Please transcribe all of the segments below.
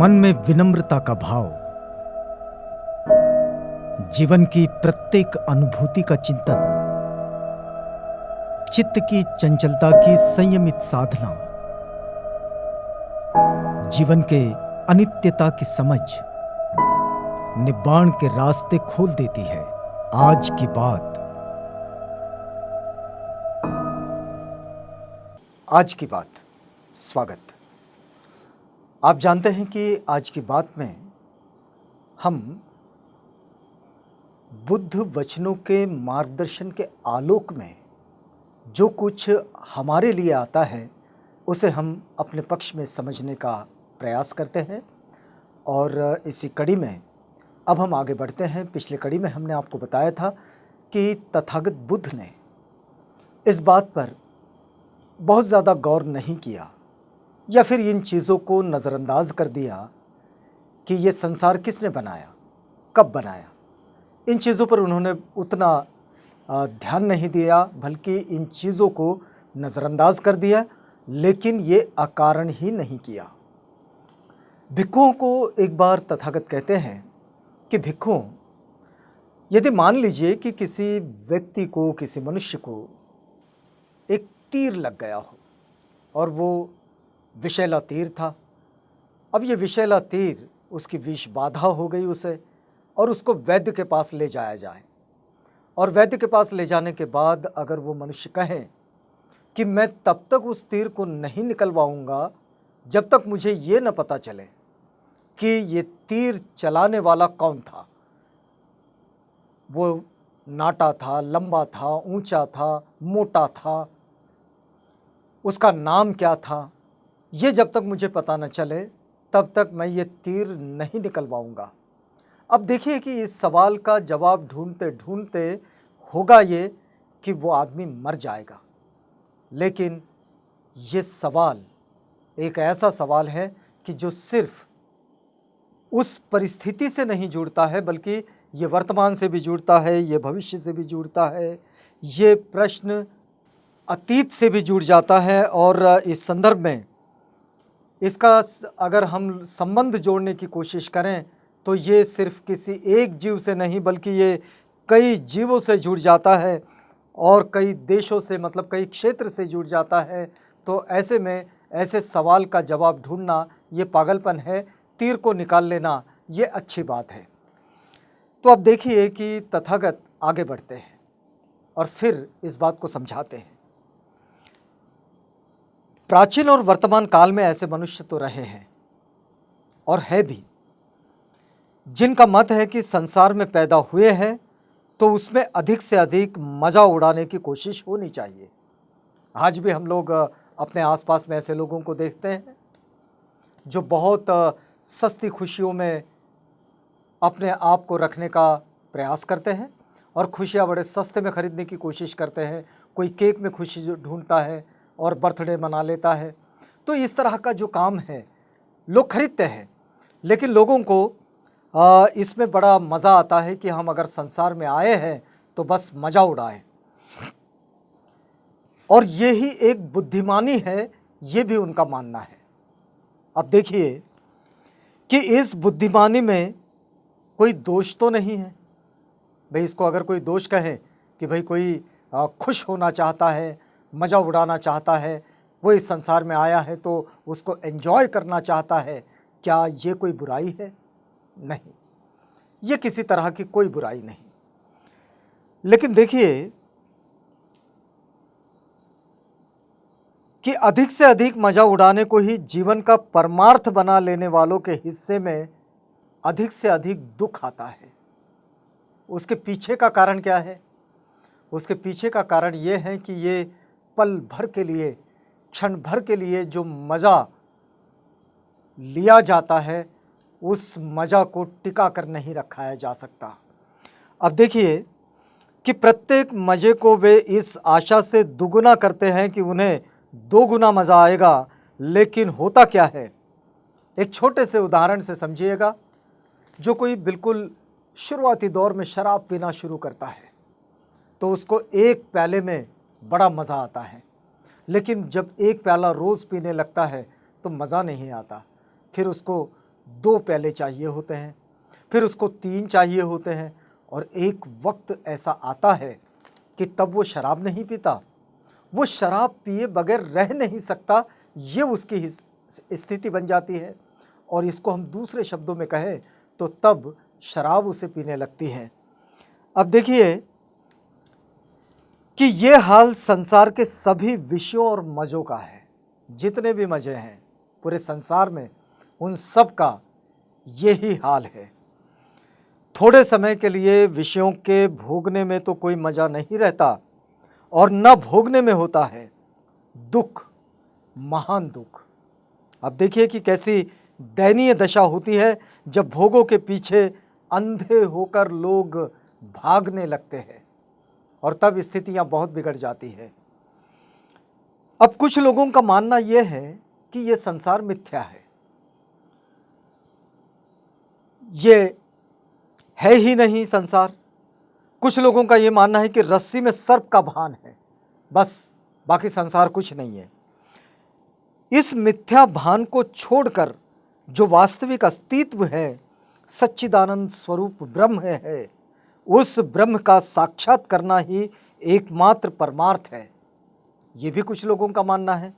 मन में विनम्रता का भाव, जीवन की प्रत्येक अनुभूति का चिंतन, चित्त की चंचलता की संयमित साधना, जीवन के अनित्यता की समझ निब्बाण के रास्ते खोल देती है। आज की बात। आज की बात, स्वागत। आप जानते हैं कि आज की बात में हम बुद्ध वचनों के मार्गदर्शन के आलोक में जो कुछ हमारे लिए आता है उसे हम अपने पक्ष में समझने का प्रयास करते हैं। और इसी कड़ी में अब हम आगे बढ़ते हैं। पिछले कड़ी में हमने आपको बताया था कि तथागत बुद्ध ने इस बात पर बहुत ज़्यादा गौर नहीं किया या फिर इन चीज़ों को नज़रअंदाज कर दिया कि ये संसार किसने बनाया, कब बनाया। इन चीज़ों पर उन्होंने उतना ध्यान नहीं दिया, बल्कि इन चीज़ों को नज़रअंदाज कर दिया, लेकिन ये अकारण ही नहीं किया। भिक्षुओं को एक बार तथागत कहते हैं कि भिक्षुओं, यदि मान लीजिए कि किसी व्यक्ति को, किसी मनुष्य को एक तीर लग गया हो और वो विषैला तीर था। अब ये विषैला तीर, उसकी विष बाधा हो गई उसे, और उसको वैद्य के पास ले जाया जाए। और वैद्य के पास ले जाने के बाद अगर वो मनुष्य कहे कि मैं तब तक उस तीर को नहीं निकलवाऊंगा जब तक मुझे ये न पता चले कि ये तीर चलाने वाला कौन था, वो नाटा था, लंबा था, ऊंचा था, मोटा था, उसका नाम क्या था, ये जब तक मुझे पता न चले तब तक मैं ये तीर नहीं निकलवाऊंगा। अब देखिए कि इस सवाल का जवाब ढूंढते ढूंढते होगा ये कि वो आदमी मर जाएगा। लेकिन ये सवाल एक ऐसा सवाल है कि जो सिर्फ उस परिस्थिति से नहीं जुड़ता है, बल्कि ये वर्तमान से भी जुड़ता है, ये भविष्य से भी जुड़ता है, ये प्रश्न अतीत से भी जुड़ जाता है। और इस संदर्भ में इसका अगर हम संबंध जोड़ने की कोशिश करें तो ये सिर्फ किसी एक जीव से नहीं, बल्कि ये कई जीवों से जुड़ जाता है और कई देशों से, मतलब कई क्षेत्र से जुड़ जाता है। तो ऐसे में ऐसे सवाल का जवाब ढूंढना ये पागलपन है, तीर को निकाल लेना ये अच्छी बात है। तो अब देखिए कि तथागत आगे बढ़ते हैं और फिर इस बात को समझाते हैं। प्राचीन और वर्तमान काल में ऐसे मनुष्य तो रहे हैं और है भी, जिनका मत है कि संसार में पैदा हुए हैं तो उसमें अधिक से अधिक मज़ा उड़ाने की कोशिश होनी चाहिए। आज भी हम लोग अपने आसपास में ऐसे लोगों को देखते हैं जो बहुत सस्ती खुशियों में अपने आप को रखने का प्रयास करते हैं और खुशियाँ बड़े सस्ते में ख़रीदने की कोशिश करते हैं। कोई केक में खुशी ढूंढता है और बर्थडे मना लेता है। तो इस तरह का जो काम है लोग खरीदते हैं, लेकिन लोगों को इसमें बड़ा मज़ा आता है कि हम अगर संसार में आए हैं तो बस मज़ा उड़ाएं। और ये ही एक बुद्धिमानी है, ये भी उनका मानना है। अब देखिए कि इस बुद्धिमानी में कोई दोष तो नहीं है। भाई इसको अगर कोई दोष कहे कि भाई कोई खुश होना चाहता है, मज़ा उड़ाना चाहता है, वो इस संसार में आया है तो उसको एंजॉय करना चाहता है, क्या ये कोई बुराई है? नहीं, ये किसी तरह की कोई बुराई नहीं। लेकिन देखिए कि अधिक से अधिक मज़ा उड़ाने को ही जीवन का परमार्थ बना लेने वालों के हिस्से में अधिक से अधिक दुख आता है। उसके पीछे का कारण क्या है? उसके पीछे का कारण ये है कि ये पल भर के लिए, क्षण भर के लिए जो मज़ा लिया जाता है, उस मज़ा को टिका कर नहीं रखाया जा सकता। अब देखिए कि प्रत्येक मज़े को वे इस आशा से दुगुना करते हैं कि उन्हें दो गुना मज़ा आएगा, लेकिन होता क्या है? एक छोटे से उदाहरण से समझिएगा। जो कोई बिल्कुल शुरुआती दौर में शराब पीना शुरू करता है तो उसको एक प्याले में बड़ा मज़ा आता है, लेकिन जब एक प्याला रोज़ पीने लगता है तो मज़ा नहीं आता। फिर उसको 2 प्याले चाहिए होते हैं, फिर उसको 3 चाहिए होते हैं, और एक वक्त ऐसा आता है कि तब वो शराब नहीं पीता, वो शराब पिए बगैर रह नहीं सकता, ये उसकी स्थिति बन जाती है। और इसको हम दूसरे शब्दों में कहें तो तब शराब उसे पीने लगती है। अब देखिए कि ये हाल संसार के सभी विषयों और मज़ों का है। जितने भी मज़े हैं पूरे संसार में, उन सब का यही हाल है। थोड़े समय के लिए विषयों के भोगने में तो कोई मज़ा नहीं रहता, और न भोगने में होता है दुख, महान दुख। अब देखिए कि कैसी दयनीय दशा होती है जब भोगों के पीछे अंधे होकर लोग भागने लगते हैं, और तब स्थितियां बहुत बिगड़ जाती है। अब कुछ लोगों का मानना यह है कि यह संसार मिथ्या है, ये है ही नहीं संसार। कुछ लोगों का यह मानना है कि रस्सी में सर्प का भान है, बस बाकी संसार कुछ नहीं है। इस मिथ्या भान को छोड़कर जो वास्तविक अस्तित्व है, सच्चिदानंद स्वरूप ब्रह्म है, उस ब्रह्म का साक्षात करना ही एकमात्र परमार्थ है, ये भी कुछ लोगों का मानना है।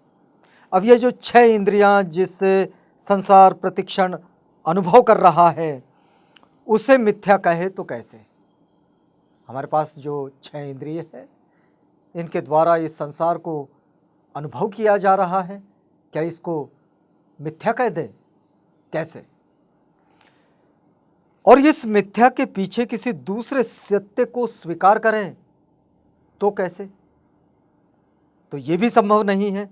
अब ये जो 6 इंद्रियां जिससे संसार प्रतिक्षण अनुभव कर रहा है, उसे मिथ्या कहे तो कैसे? हमारे पास जो 6 इंद्रिय है, इनके द्वारा इस संसार को अनुभव किया जा रहा है, क्या इसको मिथ्या कह दें? कैसे? और इस मिथ्या के पीछे किसी दूसरे सत्य को स्वीकार करें तो कैसे? तो ये भी संभव नहीं है,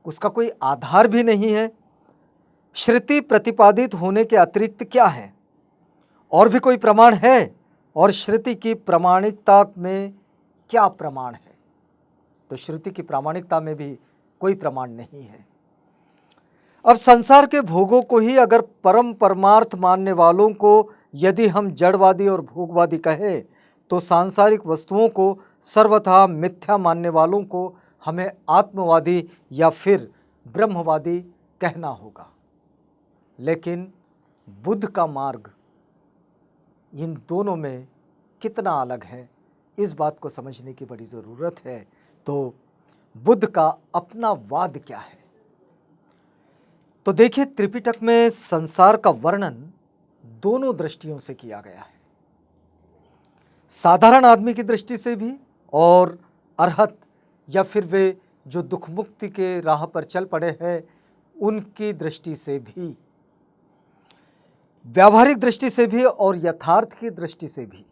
उसका कोई आधार भी नहीं है। श्रुति प्रतिपादित होने के अतिरिक्त क्या है? और भी कोई प्रमाण है? और श्रुति की प्रामाणिकता में क्या प्रमाण है? तो श्रुति की प्रामाणिकता में भी कोई प्रमाण नहीं है। अब संसार के भोगों को ही अगर परम परमार्थ मानने वालों को यदि हम जड़वादी और भोगवादी कहें, तो सांसारिक वस्तुओं को सर्वथा मिथ्या मानने वालों को हमें आत्मवादी या फिर ब्रह्मवादी कहना होगा। लेकिन बुद्ध का मार्ग इन दोनों में कितना अलग है, इस बात को समझने की बड़ी ज़रूरत है। तो बुद्ध का अपना वाद क्या है? तो देखिए, त्रिपिटक में संसार का वर्णन दोनों दृष्टियों से किया गया है, साधारण आदमी की दृष्टि से भी और अरहत या फिर वे जो दुख मुक्ति के राह पर चल पड़े हैं उनकी दृष्टि से भी, व्यावहारिक दृष्टि से भी और यथार्थ की दृष्टि से भी,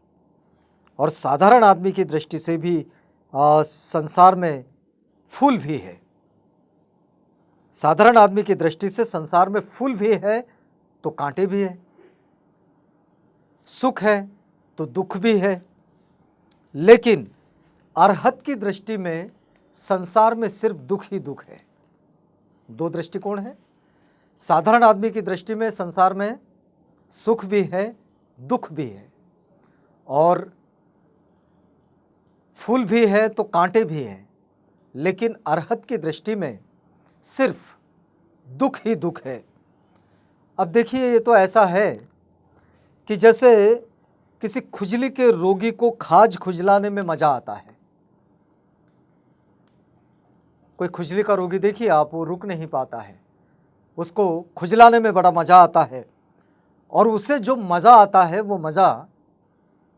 और साधारण आदमी की दृष्टि से भी संसार में फूल भी है। साधारण आदमी की दृष्टि से संसार में फूल भी है तो कांटे भी है, सुख है तो दुख भी है। लेकिन अरहत की दृष्टि में संसार में सिर्फ दुख ही दुख है। 2 दृष्टिकोण है। साधारण आदमी की दृष्टि में संसार में सुख भी है, दुख भी है, और फूल भी है तो कांटे भी हैं। लेकिन अरहत की दृष्टि में सिर्फ दुख ही दुख है। अब देखिए, ये तो ऐसा है कि जैसे किसी खुजली के रोगी को खाज खुजलाने में मज़ा आता है। कोई खुजली का रोगी देखिए आप, वो रुक नहीं पाता है, उसको खुजलाने में बड़ा मज़ा आता है, और उसे जो मज़ा आता है वो मज़ा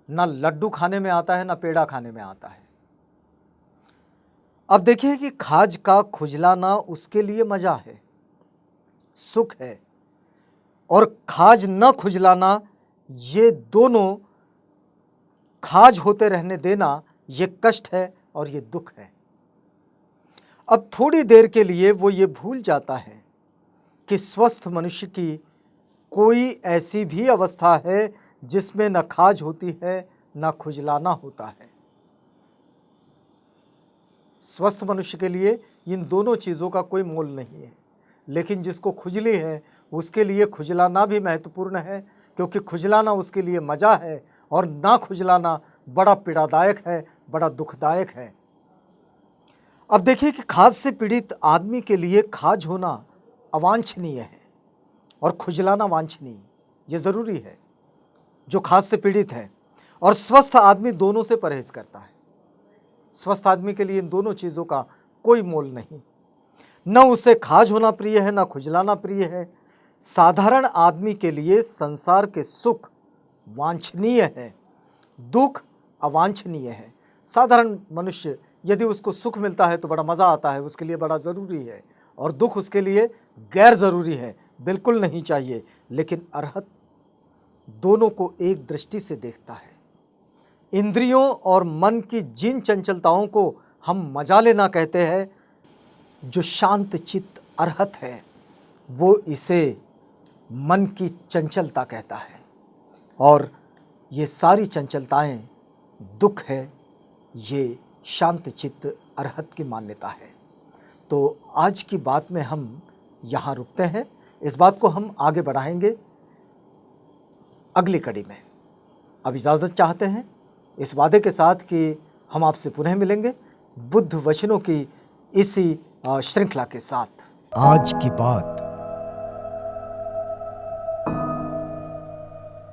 ना लड्डू खाने में आता है ना पेड़ा खाने में आता है। अब देखिए कि खाज का खुजलाना उसके लिए मज़ा है, सुख है, और खाज न खुजलाना, ये दोनों खाज होते रहने देना, ये कष्ट है और ये दुख है। अब थोड़ी देर के लिए वो ये भूल जाता है कि स्वस्थ मनुष्य की कोई ऐसी भी अवस्था है जिसमें न खाज होती है न खुजलाना होता है। स्वस्थ मनुष्य के लिए इन दोनों चीज़ों का कोई मोल नहीं है। लेकिन जिसको खुजली है उसके लिए खुजलाना भी महत्वपूर्ण है, क्योंकि खुजलाना उसके लिए मज़ा है और ना खुजलाना बड़ा पीड़ादायक है, बड़ा दुखदायक है। अब देखिए कि खाज से पीड़ित आदमी के लिए खाज होना अवांछनीय है, और खुजलाना वांछनीय, ये ज़रूरी है। जो खाज से पीड़ित है और स्वस्थ आदमी दोनों से परहेज करता है। स्वस्थ आदमी के लिए इन दोनों चीज़ों का कोई मोल नहीं। न उसे खाज होना प्रिय है, न खुजलाना प्रिय है। साधारण आदमी के लिए संसार के सुख वांछनीय है, दुख अवांछनीय है। साधारण मनुष्य यदि उसको सुख मिलता है तो बड़ा मज़ा आता है, उसके लिए बड़ा ज़रूरी है, और दुख उसके लिए गैर ज़रूरी है, बिल्कुल नहीं चाहिए। लेकिन अरहत दोनों को एक दृष्टि से देखता है। इंद्रियों और मन की जिन चंचलताओं को हम मजा लेना कहते हैं, जो शांत चित्त अरहत है वो इसे मन की चंचलता कहता है, और ये सारी चंचलताएं दुख है, ये शांत चित्त अरहत की मान्यता है। तो आज की बात में हम यहाँ रुकते हैं, इस बात को हम आगे बढ़ाएंगे अगली कड़ी में। अब इजाज़त चाहते हैं इस वादे के साथ कि हम आपसे पुनः मिलेंगे बुद्ध वचनों की इसी श्रृंखला के साथ। आज की बात।